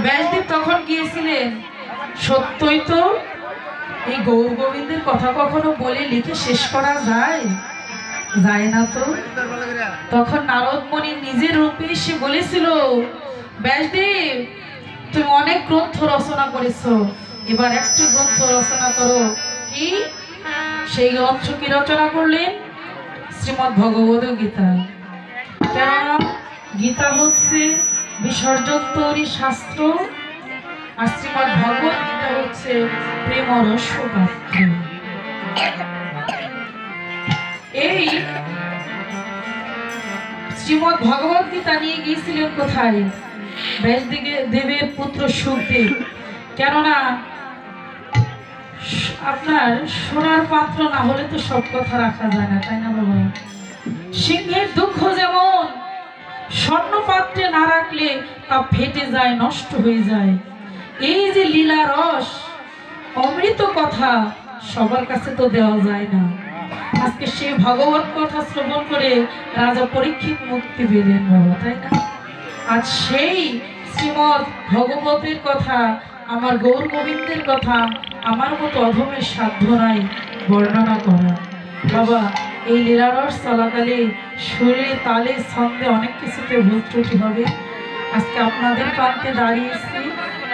ব্যাসদেব তখন গিয়েছিলেন, সত্যই তো এই গৌর গোবিন্দের কথা কখনো বলে লিখে শেষ করা যায়? যায় না তো। তখন নারদ মুনি নিজের রূপে এসে বলেছিল, ব্যাসদেব তুমি অনেক গ্রন্থ রচনা করেছো, এবার একটি গ্রন্থ রচনা করো। কি সেই গ্রন্থ কি রচনা করলেন? শ্রীমদ্ ভগবদ গীতা। কেননা গীতা হচ্ছে বিসর্জন তৈরি শাস্ত্র, আর শ্রীমদ্ ভগবদ গীতা হচ্ছে প্রেম রস পাত্র। এই শ্রীমদ্ ভগবদ গীতা নিয়ে গিয়েছিলেন কোথায়? ব্যাসদেবের পুত্র সুখদেব। কেননা আপনার সোনার পাত্র না হলে তো সব কথা রাখা যায় না, তাই না বাবা? সিংহের দুঃখ যেমন স্বর্ণ পাত্রে না রাখলে তা ফেটে যায়, নষ্ট হয়ে যায়। এই যে লীলা রস, অমৃত কথা সবার কাছে তো দেওয়া যায় না। আজকে সেই ভগবত কথা শ্রবণ করে রাজা পরীক্ষিত মুক্তি পেলেন বাবা, তাই না? আজ সেই শ্রীমৎ ভগবতের কথা, আমার গৌর গোবিন্দের কথা আমার মতো অধমের সাধ্য নাই বর্ণনা করা। বাবা এই লীলারস চলাকালে সুরে তালে ছন্দে অনেক কিছুতে ভুল ত্রুটি হবে। আজকে আপনাদের প্রান্তে দাঁড়িয়েছি,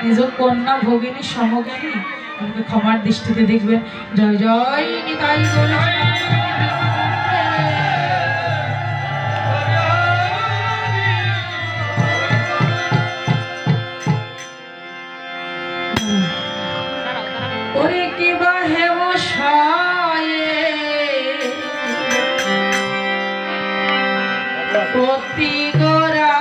নিজ কন্যা ভগিনী সমজ্ঞানী, আমাকে ক্ষমার দৃষ্টিতে দেখবেন। জয় জয় নিতাই গৌর। ওরে কি বা হেম পতি গোরা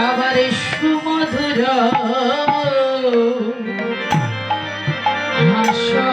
আবার সুমধুর ভাষা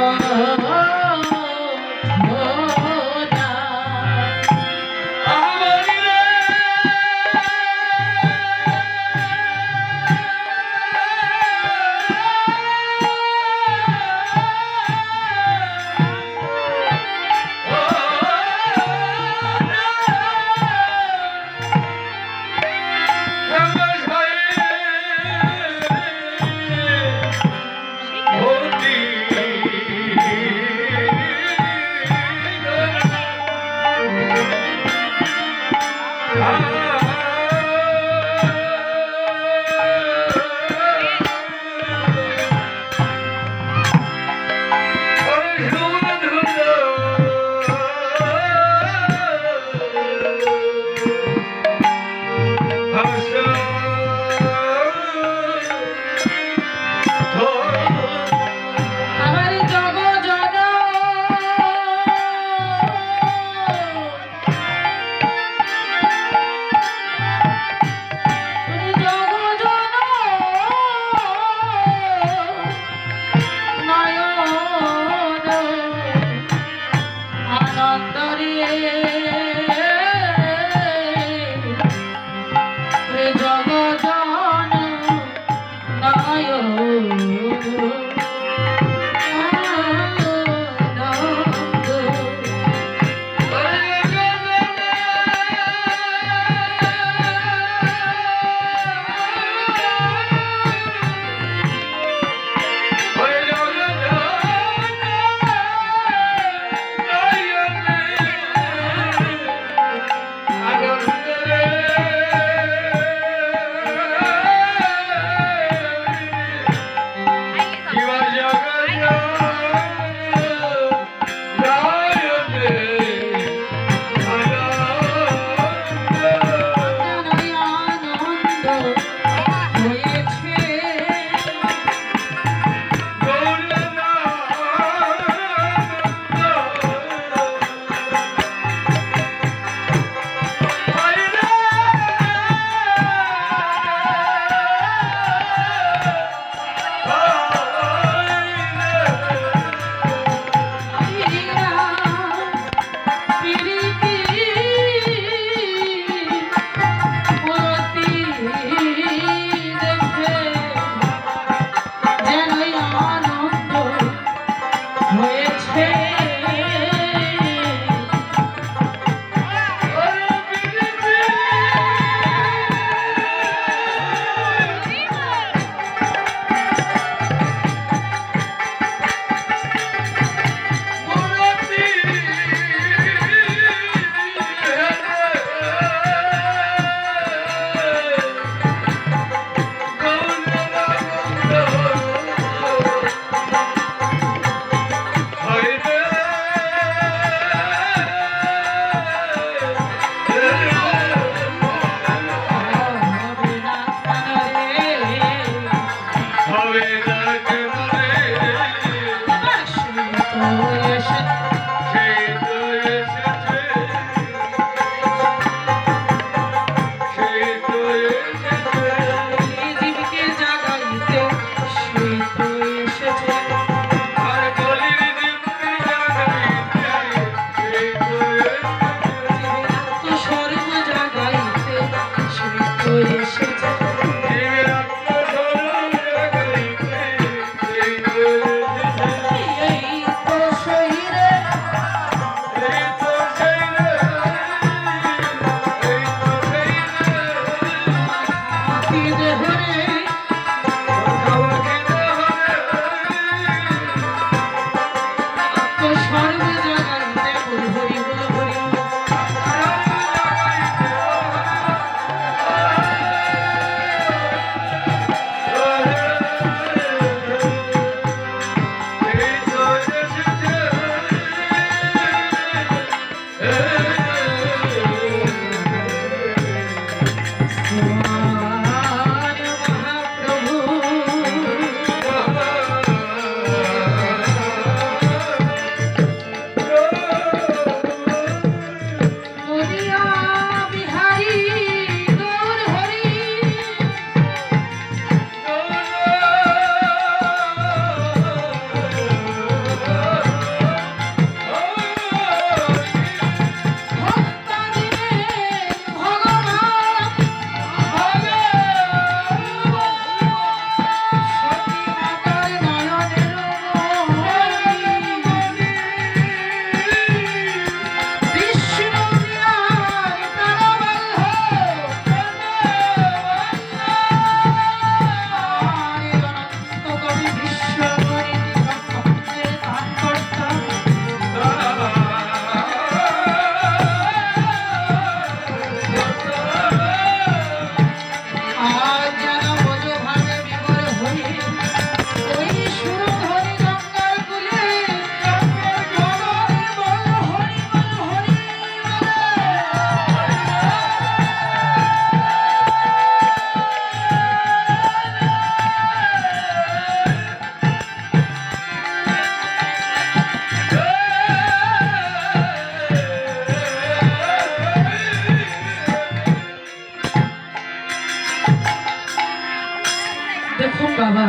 দেখুন বাবা,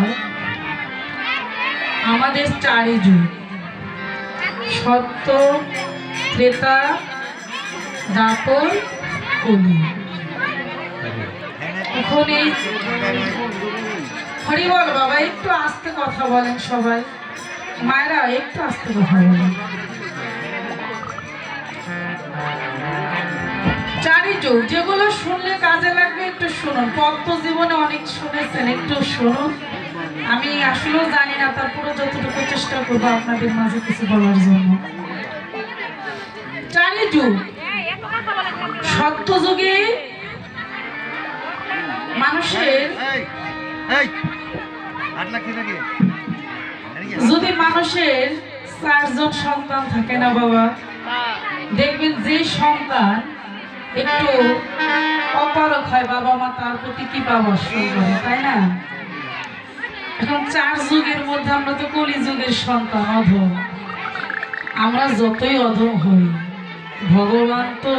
আমাদের চারি যুগ সত্য, ত্রেতা, দাপর, কলি। এখন এই হরি বল বাবা, একটু আস্তে কথা বলেন সবাই, মায়েরা একটু আস্তে কথা বলেন। চারি যুগ যেগুলো শুনলে কাজে লাগবে একটু শুনুন। পদ্ম জীবনে অনেক শুনেছেন, একটু শুনুন। আমি আসলেও জানি না, তারপরে যতটুকু চেষ্টা করবো আপনাদের মাঝে কিছু বলার জন্য। চারি যুগ, সত্য যুগে মানুষের যদি মানুষের 4 জন সন্তান থাকে না বাবা, দেখবেন যে সন্তান একটু অপারক হয় বাবা মা তার প্রতি কি পরামর্শ করে, তাই না? এখন 4 যুগের মধ্যে আমরা তো কলি যুগের সন্তান, অধম। আমরা যতই অধম হই, ভগবান তো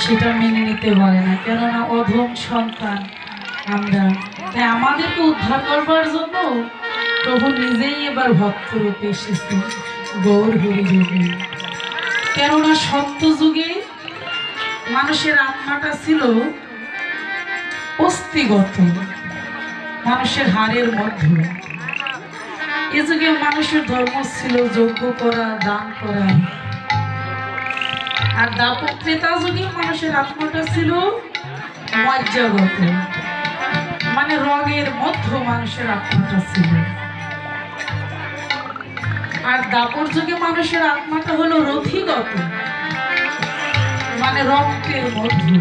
সেটা মেনে নিতে পারে না, কেননা অধম সন্তান আমরা। তাই আমাদেরকে উদ্ধার করবার জন্য প্রভু নিজেই এবার ভক্ত রূপে এসেছে, গৌর হরি যোগে। কেননা সত্য যুগে মানুষের আত্মাটা ছিল অস্থিগত, মানুষের হাড়ের মধ্যে। এ যুগে মানুষের ধর্ম ছিল যজ্ঞ করা, দান করা। আর দাপর ত্রেতা যুগে মানুষের আত্মাটা ছিল মজ্জাগত, মানে রগের মধ্যে মানুষের আত্মাটা ছিল। আর দাপর যুগে মানুষের আত্মাটা হলো রথিগত, মানে রক্তের মধ্যে।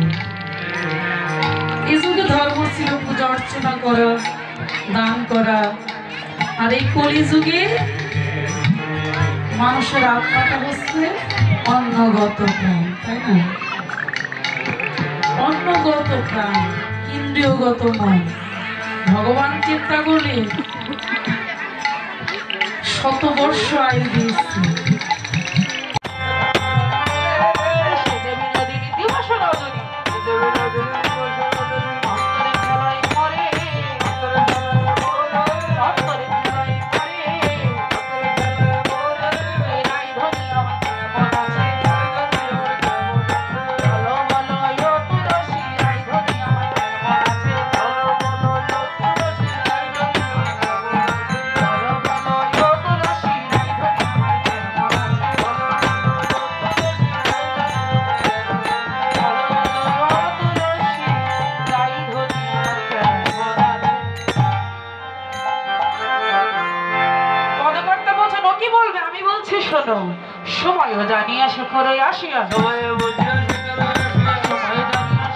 এই যুগে ধর্ম ছিল পূজা অর্চনা করা, দান করা। আর এই কলি যুগে মানুষের আত্মাটা হচ্ছে অন্নগত প্রাণ, তাই না? অন্নগত প্রাণ, ইন্দ্রিয়গত মন। ভগবান চিন্তা করলে শতবর্ষ আয়ু দিয়েছি। শোনো, সময়ও জানিয়া শেখরে আসিয়া, সময় জানিয়া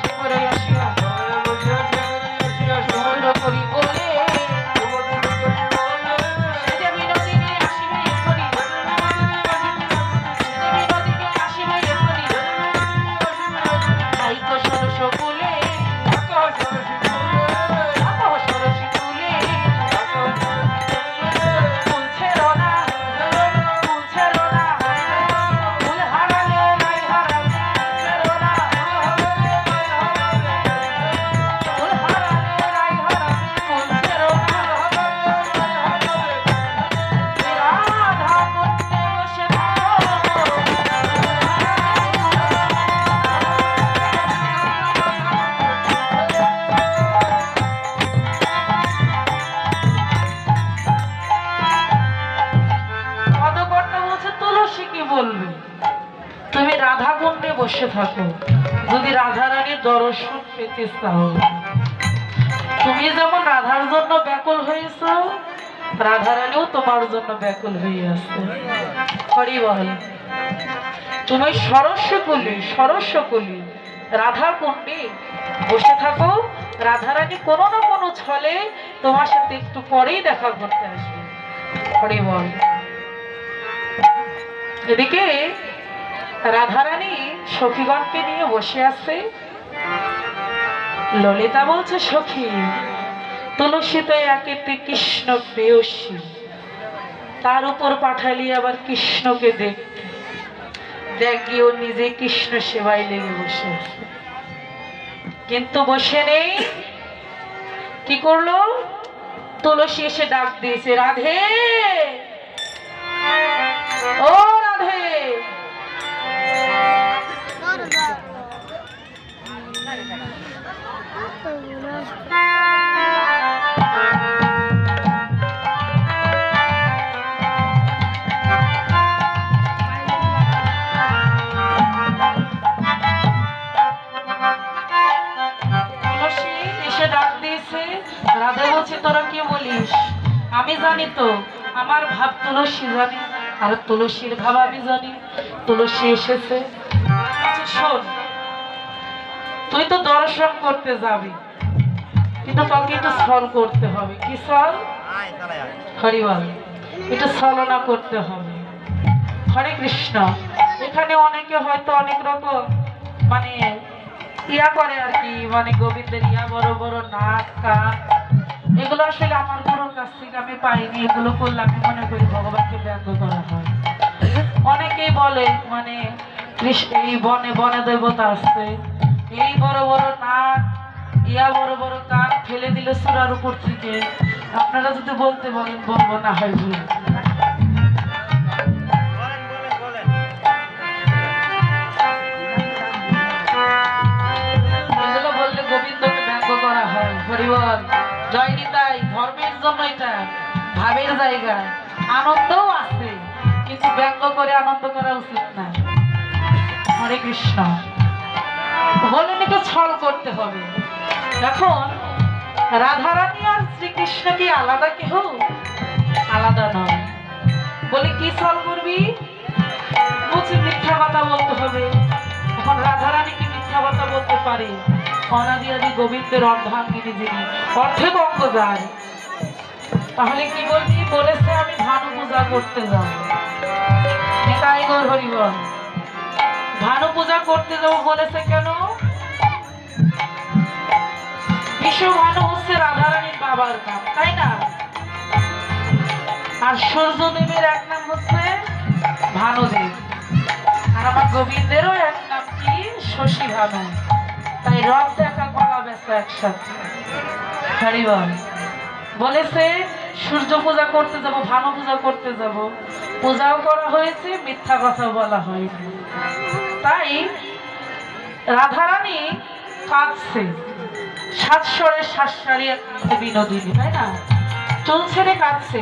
শেখরে আসিয়া, সময় করি বলে তুমি রাধা কুণ্ডে বসে থাকো। যদি রাধা রানীর দর্শন পেতে চাও, তুমি যেমন রাধার জন্য ব্যাকুল হয়েছ, রাধা রানীও তোমার জন্য ব্যাকুল হয়ে আছে। হরি বল। তুমি সরস্বকুলি রাধা কুণ্ডে বসে থাকো। রাধা রানী কোনো না কোনো ছলে তোমার সাথে একটু পরেই দেখা করতে আসবে। হরি বল। এদিকে রাধারানী সখীগণকে নিয়ে বসে আছে। ললিতা বলছে, সখী তুলসী তো একেতে কৃষ্ণ প্রেয়সী, তার উপর পাঠালি আবার কৃষ্ণকে দেখতে। দেখি ও নিজে কৃষ্ণ সেবায় লেগে বসে আছে, কিন্তু বসে নেই। কি করলো? তুলসী এসে ডাক দিয়েছে, রাধে ও রাধে। রাধা বলছে, তোরা কি বলিস? আমি জানি তো, আমার ভাব তুলসী জানি, আর তুলসীর ভাব আমি জানি। তুলসী এসেছে। শোন, তুই তো দর্শন করতে যাবি, কিন্তু তোকে একটু ছল করতে হবে। কি ছল? হরিবল। একটু ছলনা করতে হবে। হরে কৃষ্ণ। এখানে অনেকে হয়তো অনেক রকম মানে ইয়া করে আর কি, মানে গোবিন্দের ইয়া বড় বড় নাক কান, এগুলো আসলে আমার গুরুর কাছ থেকে আমি পাইনি। এগুলো করলে আমি মনে করি ভগবানকে ব্যঙ্গ করা হয়। অনেকেই বলে মানে এই বনে বনে দেবতা আসছে, এই বড় বড় নাক ইয়া বড় বড় কান ফেলে দিলে চূড়ার উপর থেকে। আপনারা যদি বলতে বলেন বলবো, না হয় ভুল। এগুলো বললে গোবিন্দকে ব্যঙ্গ করা হয়। হরিবল। জয় নিতাই। ধর্মের জন্য এটা ভাবের জায়গা, আনন্দও আছে, কিন্তু ব্যঙ্গ করে আনন্দ করা উচিত না। হরে কৃষ্ণ। বলেন একটু ছল করতে হবে। এখন রাধারানী আর শ্রীকৃষ্ণ কি আলাদা? কেহ আলাদা নয়। বলে কি ছল করবি? বলছি মিথ্যা কথা বলতে হবে। এখন রাধারানী কি মিথ্যা কথা বলতে পারে? অনাদি আদি গোবিন্দের অর্ধাঙ্গিনী যিনি, অর্ধে বঙ্গ যায়। তাহলে কি বলবি? বলেছে আমি ভানু পূজা করতে যাব। নিতাই গৌর হরিবল। ভানু পূজা করতে যাবো বলেছে কেন? বিশ্ব ভানু হচ্ছে রাধারানীর বাবার নাম, তাই না? আর সূর্যদেবের এক নাম হচ্ছে ভানুদেব, আর আমার গোবিন্দেরও এক নাম কি শশী ভানু। তাই রথ দেখা করা বেচা একসাথে। হরিবল বলেছে সূর্য পূজা করতে যাব, ভানু পূজা করতে যাব, পূজাও করা হয়েছে, মিথ্যা কথা বলা হয়নি। তাই রাধারানী কাঁদছে, সাতস্বরের শ্বাসসারি বিনোদিনী, তাই না? চুল ছেড়ে কাঁদছে,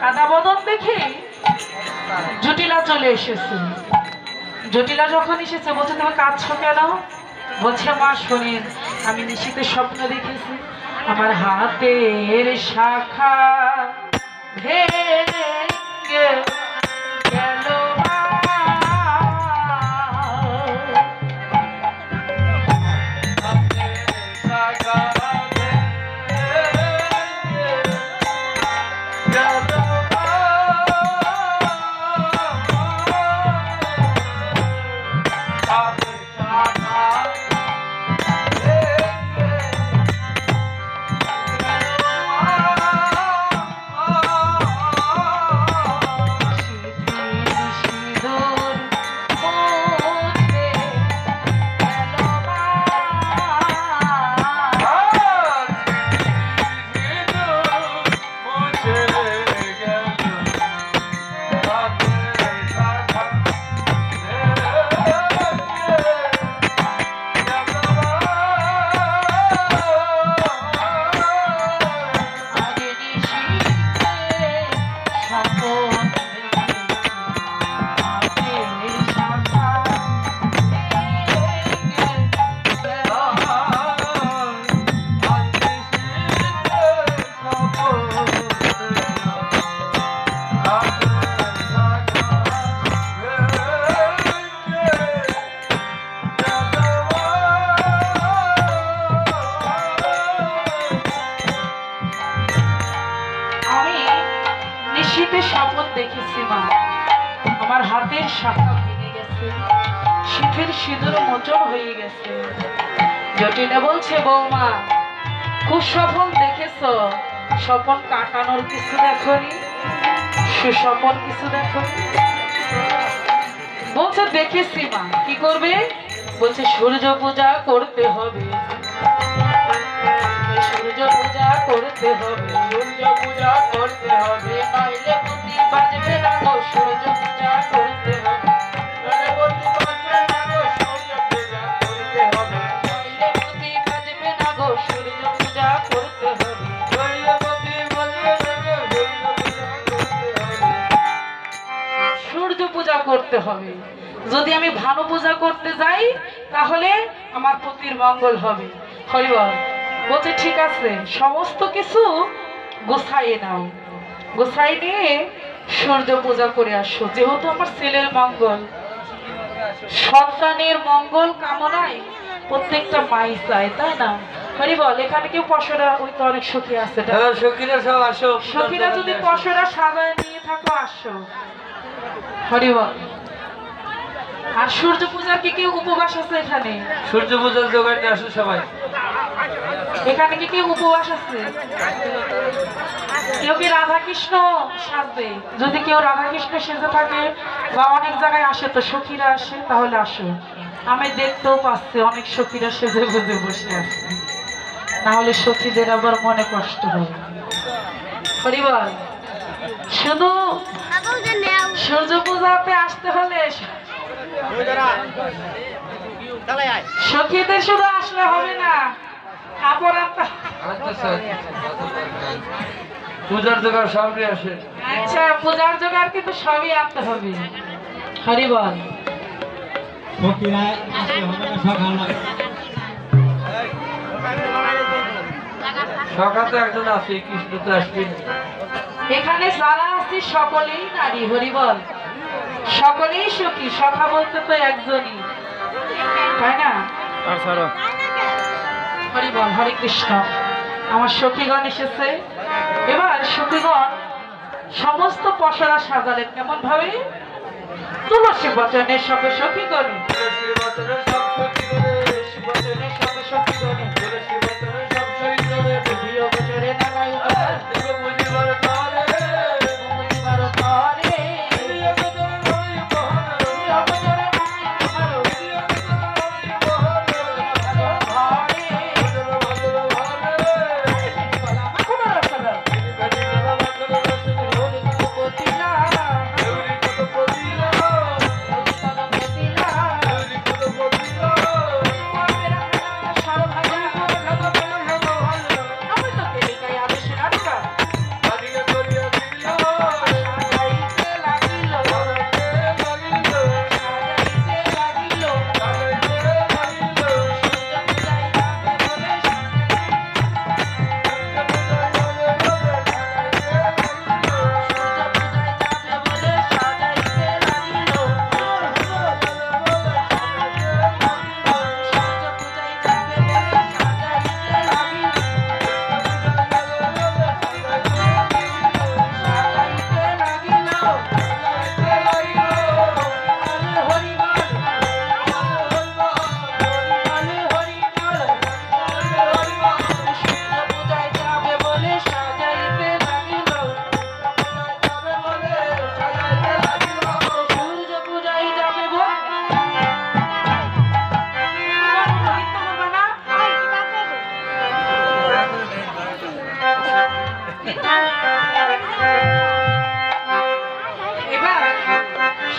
কাদা বদন দেখে জটিলা চলে এসেছে। জটিলা যখন এসেছে বলছে তুমি কাঁদছো কেন? বলছে মা শোনেন, আমি নিশীথে স্বপ্ন দেখেছি আমার হাতের শাখা ভেঙে গেল। দেখেছি মা, আমার হাতের শাখা ভেঙে গেছে, শীতের সিঁদুর মোচন হয়ে গেছে। জটিলা বলছে বৌমা কুস্বপন দেখেছ, স্বপন কাটানোর কিছু দেখনি, সুস্বপন কিছু দেখনি? বলছে দেখেছি মা। কি করবে? বলছে সূর্য পূজা করতে হবে, সূর্য পূজা করতে হবে, সূর্য পূজা করতে হবে, নইলে বুদ্ধি বাজবে না গো, সূর্য পূজা করতে হবে, নইলে বুদ্ধি বাজবে না গো, সূর্য পূজা করতে হবে, নইলে বুদ্ধি বাজবে না গো, সূর্য পূজা করতে হবে, নইলে বুদ্ধি বাজবে না গো, সূর্য পূজা করতে হবে। যদি আমি ভানু পূজা করতে যাই তাহলে আমার পতির মঙ্গল হবে। হরিবল বলছে ঠিক আছে, সমস্ত কিছু গোছাইয়ে নাও, গোছাই নিয়ে সূর্য পূজা করে আসো। যেহেতু আমার ছেলের মঙ্গল, সন্তানের মঙ্গল কামনায় প্রত্যেকটা মাই চায়, তাই না? হরিবল এখানে কেউ পশরা, ওই তো অনেক সখী আছে, সখীরা সব আসো, সখীরা যদি পশরা সাজায় নিয়ে থাকো আসো। হরিবল আর সূর্য পূজা কি কেউ উপবাস আছে এখানে? সূর্য পূজার জোগাড় নিয়ে আসো সবাই। এখানে কি কেউ উপবাস আছে? কেউ কি রাধা কৃষ্ণ সাজবে? যদি কেউ রাধা কৃষ্ণ সেজে থাকে বা অনেক জায়গায় আসে তো সখীরা আসে, তাহলে আসো। আমি দেখতেও পাচ্ছি অনেক সখীরা সেজে বুঝে বসে আছে, না হলে সখীদের আবার মনে কষ্ট হবে। পরিবার শুধু সূর্য পূজাতে আসতে হলে সখীদের শুধু আসলে হবে না, পূজার জোগাড় সবই আসে। আচ্ছা পূজার জোগাড় কিন্তু সবই আনতে হবে। হরিবল সকালে একজন আছে, কৃষ্ণ তো আসবে। এখানে যারা আছে সকলেই নারী। হরিবল সকলেই সখী, সখা বলতে তো একজনই, তাই না? হরিবল হরে কৃষ্ণ। আমার সখীগণ এসেছে, এবার সখীগণ সমস্ত পসরা সাজালেন কেমন ভাবে? তুলসী বচনে সব সখীগণ, তুলসী বচনে সব সখীগণ, তুলসী বচনে সব সখীগণ, তুলসী বচনে সব সখীগণ, প্রিয় বচনে নানাই উপায়, দেব বুঝিবার তারে, বুঝিবার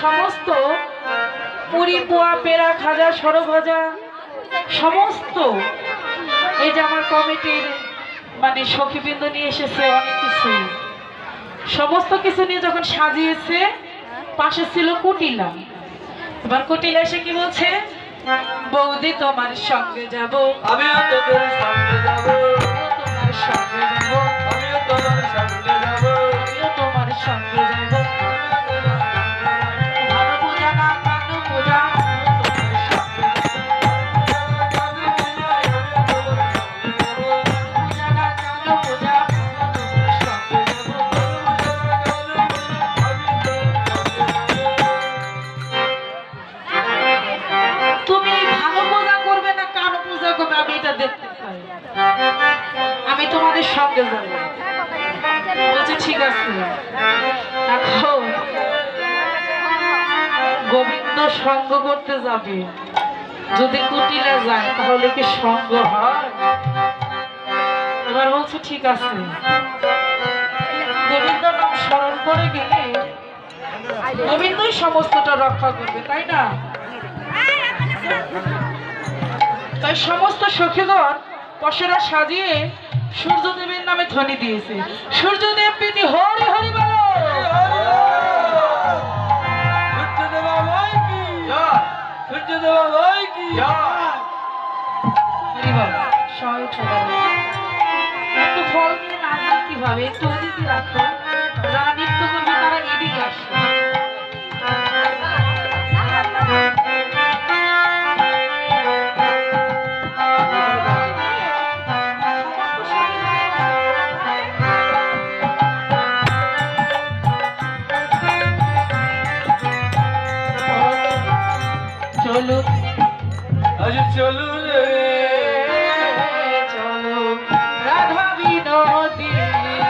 সমস্ত পুরি পোয়া পেড়া খাজা সরো ভাজা সমস্ত এই যে আমার কমিটির মানে সখীবৃন্দ নিয়ে এসেছে অনেক কিছু, সমস্ত কিছু নিয়ে যখন সাজিয়েছে পাশে ছিল কুটিলা। এবার কুটিলা এসে কি বলছে, বৌদি তোমার সঙ্গে যাব, আমিও তোদের সঙ্গে যাব, তোমার সঙ্গে যাব, আমিও তোমার সঙ্গে যাব, আমিও তোমার সঙ্গে যাব। ভালো পূজা না কানু পূজা আমি তোমাদের সঙ্গে যাব। বলছে ঠিক আছে। এখন গোবিন্দ সঙ্গ করতে যাবে, যদি কুটিলা যায় তাহলে কি সঙ্গ হয়? এবার বলছে ঠিক আছে। গোবিন্দ নাম স্মরণ করে গেলে গোবিন্দই সমস্তটা রক্ষা করবে, তাই না? তাই সমস্ত সখীগণ পশরা সাজিয়ে সূর্যদেবের নামে ধ্বনি দিয়েছে, সূর্যদেব প্রীতি হরি হরি বলো। সূর্যদেবা ভাই কি জয়, সূর্যদেবা ভাই কি জয়। হরি বল। সবাই উঠে দাঁড়াও। একটু ফল নিয়ে নাচবে কিভাবে, একটু ওদিকে রাখো, যারা নৃত্য করবে তারা এদিকে আসবে। চলো আজ চলুন রে, চলো রাধা বিনোদিনী,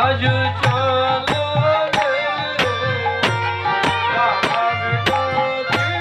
আজ চলুন রে, রাধা বিনোদিনী।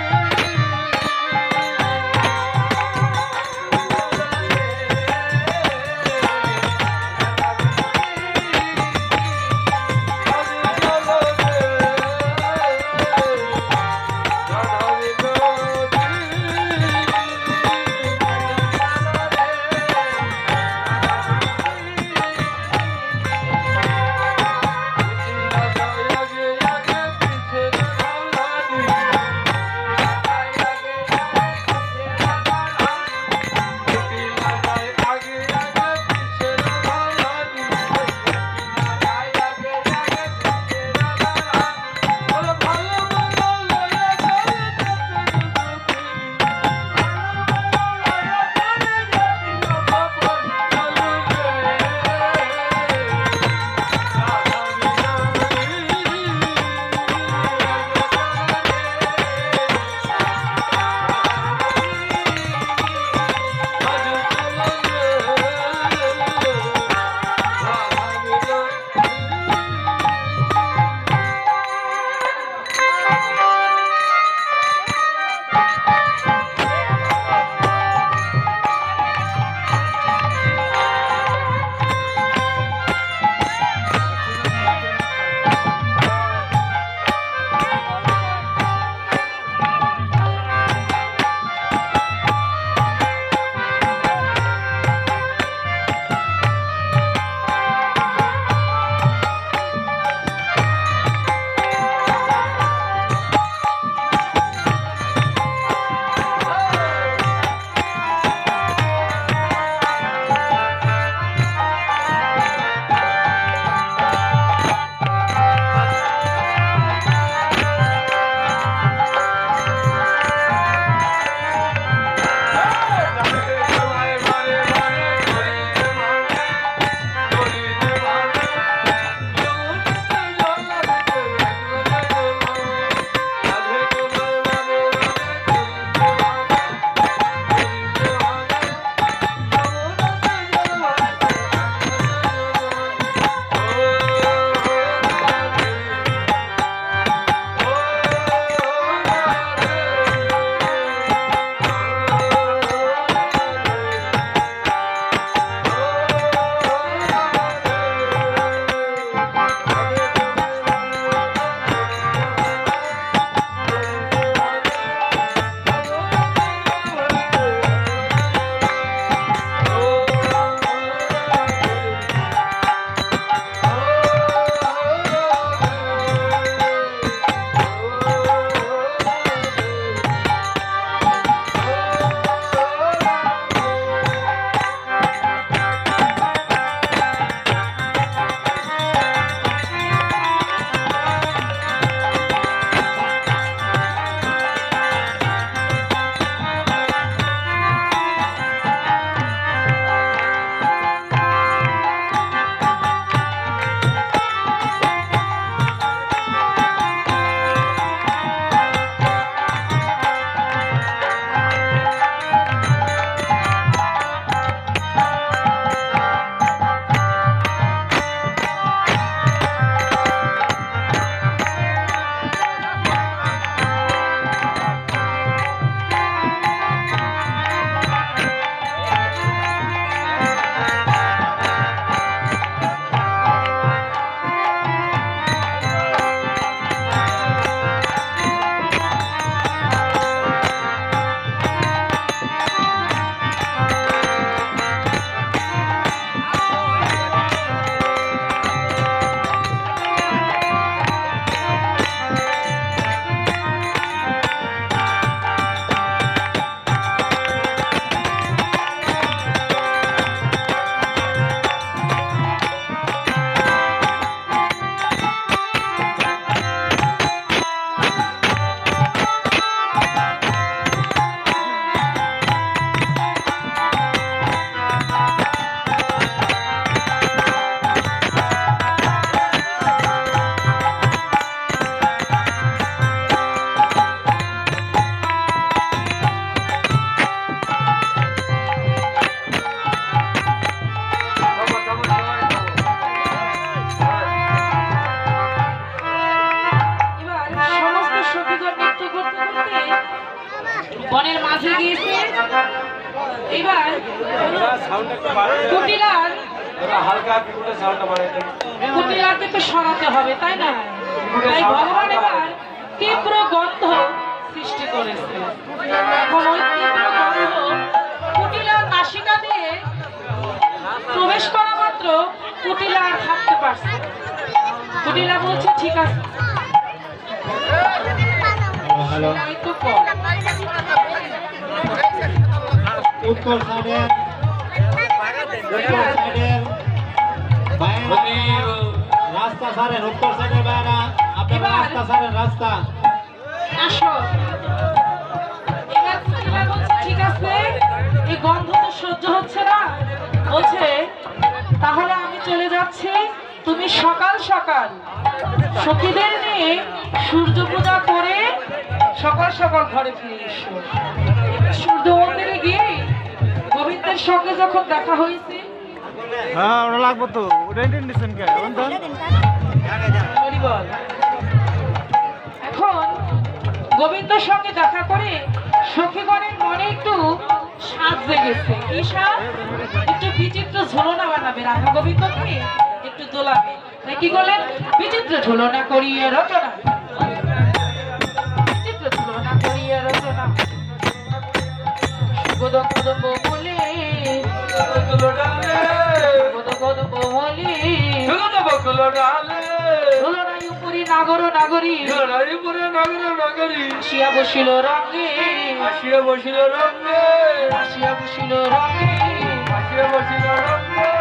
গিয়েছে। এবার কুটিলার কুটিলাকে তো সরাতে হবে, তাই না? তাই ভগবান এবার তীব্র গন্ধ সৃষ্টি করেছে। এখন ওই তীব্র গন্ধ কুটিলার নাসিকা দিয়ে প্রবেশ করা মাত্র কুটিলা আর থাকতে পারছে। কুটিলা বলছে ঠিক আছে, আমি তো কম। উত্তর সাইডের রাস্তা ছাড়েন, উত্তর সাইডের বাইরা আপনারা রাস্তা ছাড়েন, রাস্তা। আসো। এবার কুটিলা বলছে ঠিক আছে, এই গন্ধ তো সহ্য হচ্ছে না। বলছে তাহলে আমি চলে যাচ্ছি, তুমি সকাল সকাল সখীদের নিয়ে সূর্য পূজা করে সকাল সকাল ঘরে ফিরে এসো। সূর্য মন্দিরে গিয়ে গোবিন্দের সঙ্গে যখন দেখা হয়েছে, হ্যাঁ ওটা লাগবো তো, ওটা ইন্টেনশন কে হরি বল। এখন গোবিন্দের সঙ্গে দেখা করে সখীগণের মনে একটু সাজ জেগেছে। কি সাজ? একটু বিচিত্র ঝুলনা বানাবে, রাধা গোবিন্দকে একটু দোলাবে। তাই কি করলেন? বিচিত্র ঝুলনা করিয়ে রচনা, বিচিত্র ঝুলনা করিয়ে রচনা, গোদক কদম্ব বলে নাগর নাগরী আসিয়া বসিল রঙে, আসিয়া বসিল রঙে, আসিয়া বসিল রঙে, আসিয়া বসিল রঙে।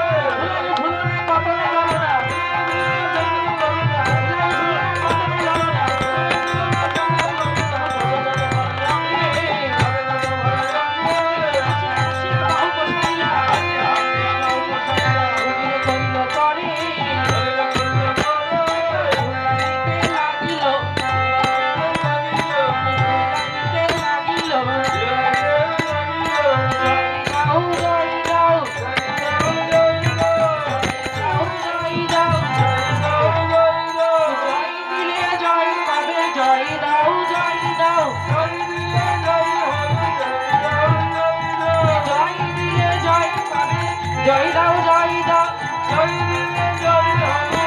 জয় দাও জয় দাও, জয় দিলে জয় হবে,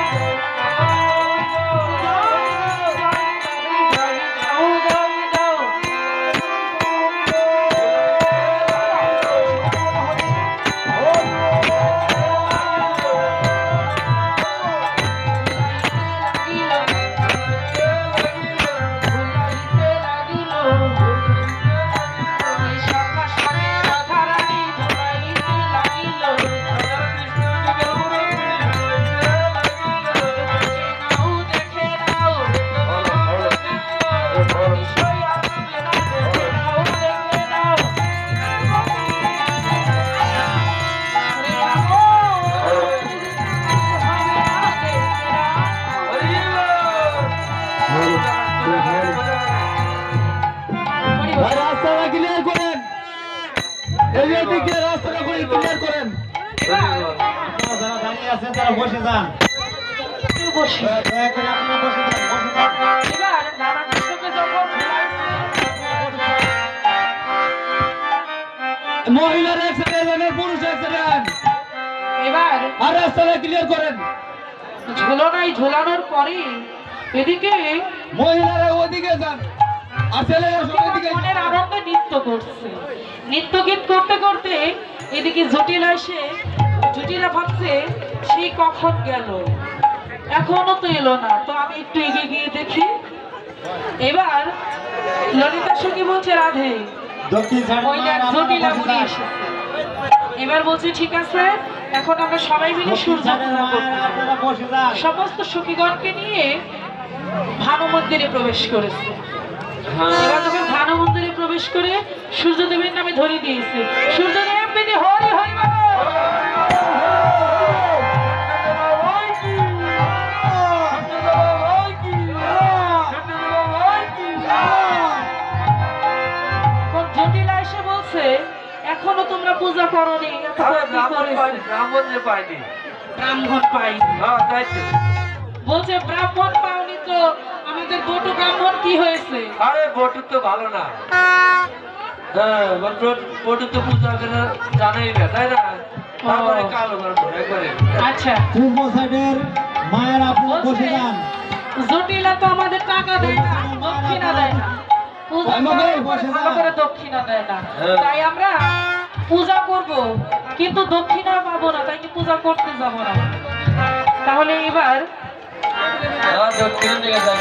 রাস্তাটা ক্লিয়ার করেন, এই দিকে রাস্তাটা ক্লিয়ার করেন। আপনারা যারা দাঁড়িয়ে আছেন তারা বসে যান, বসে। দয়া করে আপনারা বসে যান, বসে যান। এবার রাধা কৃষ্ণকে যখন মহিলার এক সাইডে যান, পুরুষ এক সাইডে যান, এবার আর রাস্তাটা ক্লিয়ার করেন। ঝুলনায় ঝোলানোর পরে এদিকে মহিলারা ওদিকে যান, আর ছেলেরা সবাই দিকে যান। মনের আনন্দে নৃত্য করছে। নৃত্য গীত করতে করতে এদিকে জটিলা এসে, জটিলা ভাবছে সেই কখন গেল, এখনো তো এলো না, তো আমি একটু এগিয়ে গিয়ে দেখি। এবার ললিতা সখী বলছে রাধে, দক্ষিণ সাইডে ওই দেখ জটিলা বুড়ি এসেছে। এবার বলছে ঠিক আছে, এখন আমরা সবাই মিলে সূর্য পূজা করতে যাই। আপনারা বসে যান। সমস্ত সখীগণকে নিয়ে ভানু মন্দিরে প্রবেশ করেছে। এবার যখন ভানু মন্দিরে প্রবেশ করে সূর্যদেবের নামে ধরে দিয়েছে, সূর্যদেব বিধি হরি হরি বল। এখন জটিলা এসে বলছে এখনো তোমরা পূজা করোনি, ব্রাহ্মণ যে পাইনি। ব্রাহ্মণ পাইনি। হ্যাঁ তাই তো। বলছে ব্রাহ্মণ পাওনি তো আমাদের বটু ব্রাহ্মণ কি হয়েছে? আরে বটু তো ভালো না। হ্যাঁ ওটা তো পূজা করে জানাই না তাই না তারপরে কালো করবো একবারে আচ্ছা পূর্ব সাইডের মায়ের আপনি বসে যান। জটিলা তো আমাদের টাকা দেয় না, দক্ষিণা দেয় না, পূজা করার পরে ভালো করে দক্ষিণা দেয় না। তাই আমরা পূজা করব কিন্তু দক্ষিণা পাবো না, তাই কি পূজা করতে যাব না। তাহলে এবার দক্ষিণ দিকে যাই